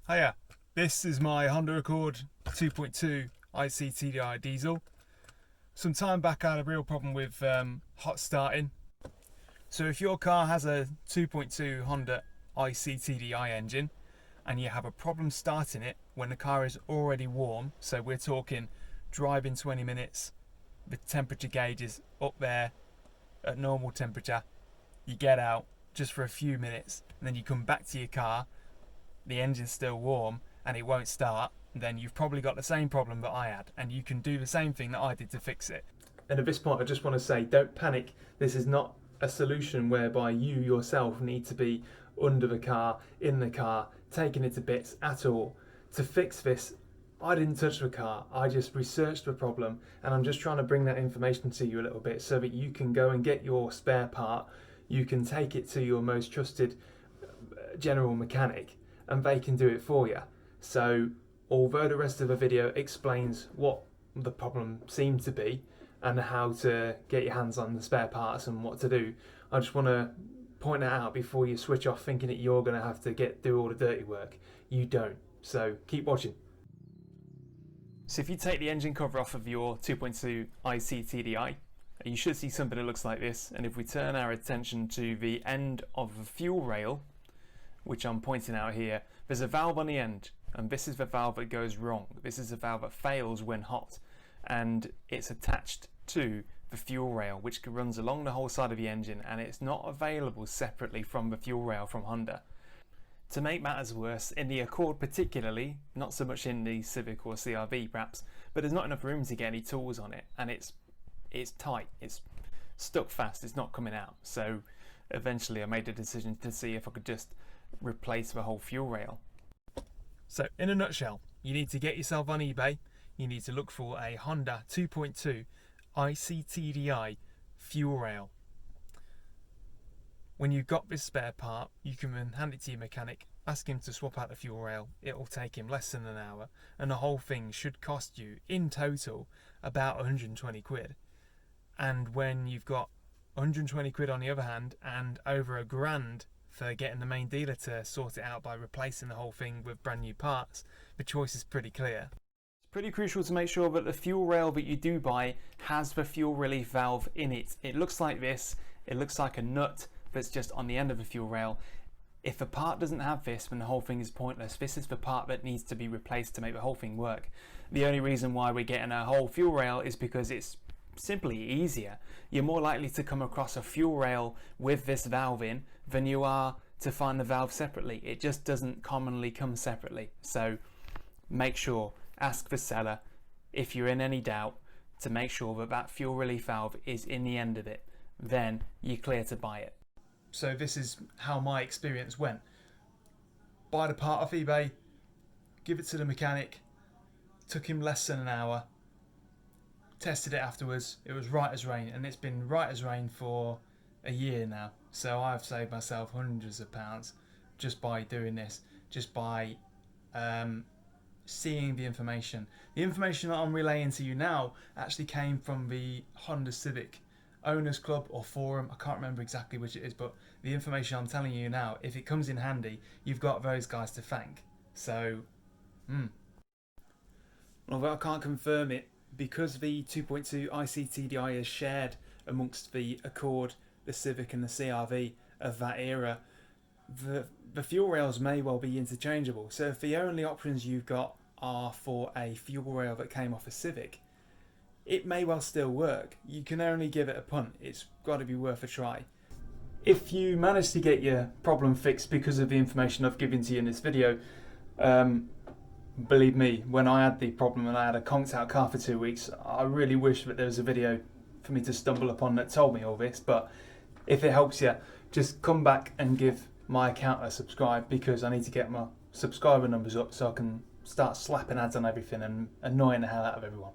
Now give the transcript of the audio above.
Hiya, this is my Honda Accord 2.2 iCTDi diesel. Some time back I had a real problem with hot starting. So if your car has a 2.2 Honda iCTDi engine and you have a problem starting it when the car is already warm, so we're talking driving 20 minutes, the temperature gauge is up there at normal temperature, you get out just for a few minutes and then you come back to your car, the engine's still warm and it won't start, then you've probably got the same problem that I had, and you can do the same thing that I did to fix it. And at this point I just want to say, don't panic. This is not a solution whereby you yourself need to be under the car, in the car, taking it to bits at all. To fix this, I didn't touch the car, I just researched the problem, and I'm just trying to bring that information to you a little bit so that you can go and get your spare part, you can take it to your most trusted general mechanic and they can do it for you. So although the rest of the video explains what the problem seems to be and how to get your hands on the spare parts and what to do, I just want to point that out before you switch off thinking that you're going to have to do all the dirty work. You don't. So keep watching. So if you take the engine cover off of your 2.2 iCTDi, you should see something that looks like this. And if we turn our attention to the end of the fuel rail, which I'm pointing out here, there's a valve on the end, and this is the valve that goes wrong. This is the valve that fails when hot, and it's attached to the fuel rail, which runs along the whole side of the engine, and it's not available separately from the fuel rail from Honda. To make matters worse, in the Accord particularly, not so much in the Civic or CR-V perhaps, but there's not enough room to get any tools on it, and it's tight, it's stuck fast, it's not coming out. So eventually I made a decision to see if I could just replace the whole fuel rail. So in a nutshell, you need to get yourself on eBay, you need to look for a Honda 2.2 iCTDi fuel rail. When you've got this spare part, you can then hand it to your mechanic, ask him to swap out the fuel rail. It will take him less than an hour, and the whole thing should cost you in total about 120 quid. And when you've got 120 quid on the other hand and over £1,000 for getting the main dealer to sort it out by replacing the whole thing with brand new parts, the choice is pretty clear. It's pretty crucial to make sure that the fuel rail that you do buy has the fuel relief valve in it. It looks like this, it looks like a nut that's just on the end of the fuel rail. If the part doesn't have this, then the whole thing is pointless. This is the part that needs to be replaced to make the whole thing work. The only reason why we're getting a whole fuel rail is because it's simply easier. You're more likely to come across a fuel rail with this valve in than you are to find the valve separately. It just doesn't commonly come separately. So make sure, ask the seller if you're in any doubt to make sure that that fuel relief valve is in the end of it. Then you're clear to buy it. So this is how my experience went. Buy the part off eBay, give it to the mechanic, took him less than an hour, tested it afterwards, it was right as rain, and it's been right as rain for a year now. So I've saved myself hundreds of pounds just by doing this, just by seeing the information. The information that I'm relaying to you now actually came from the Honda Civic Owners Club or forum, I can't remember exactly which it is, but the information I'm telling you now, if it comes in handy, you've got those guys to thank. So, although I can't confirm it, because the 2.2 iCTDi is shared amongst the Accord, the Civic and the CR-V of that era, the fuel rails may well be interchangeable. So if the only options you've got are for a fuel rail that came off a Civic, it may well still work. You can only give it a punt. It's got to be worth a try. If you manage to get your problem fixed because of the information I've given to you in this video, believe me, when I had the problem and I had a conked out car for 2 weeks, I really wish that there was a video for me to stumble upon that told me all this. But if it helps you, just come back and give my account a subscribe, because I need to get my subscriber numbers up so I can start slapping ads on everything and annoying the hell out of everyone.